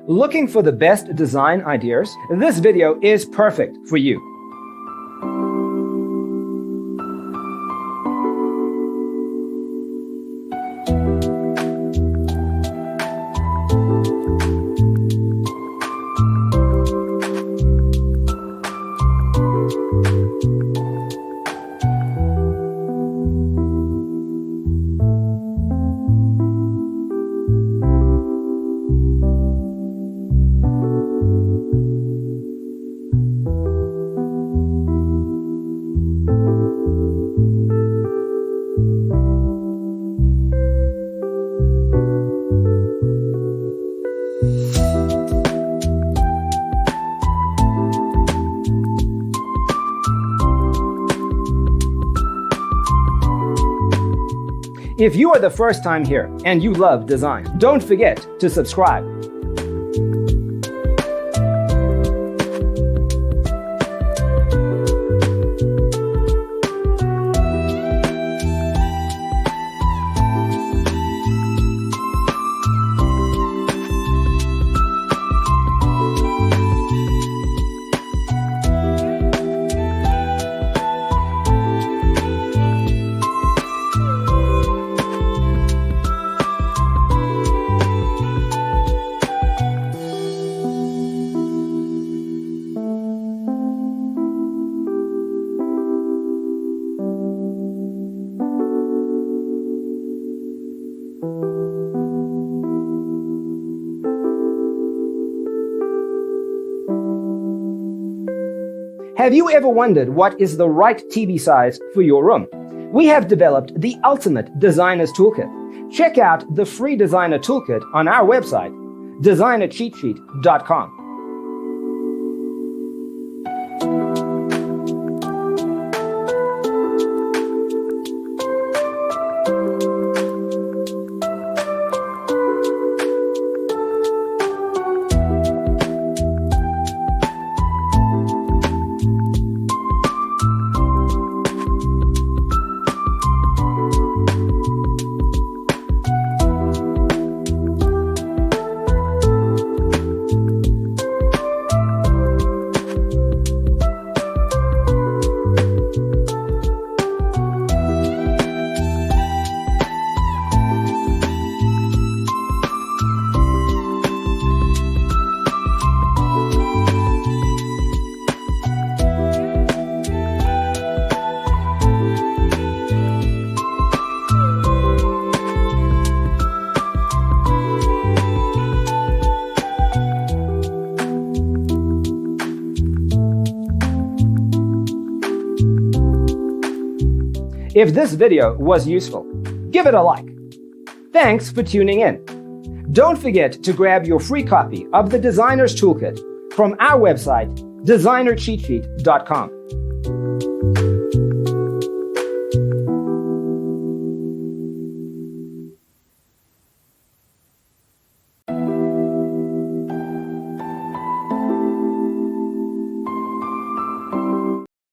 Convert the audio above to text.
Looking for the best design ideas? This video is perfect for you. If you are the first time here and you love design, don't forget to subscribe. Have you ever wondered what is the right TV size for your room? We have developed the ultimate designer's toolkit. Check out the free designer toolkit on our website, designercheatsheet.com. If this video was useful, give it a like. Thanks for tuning in. Don't forget to grab your free copy of the Designer's Toolkit from our website, designercheatsheet.com.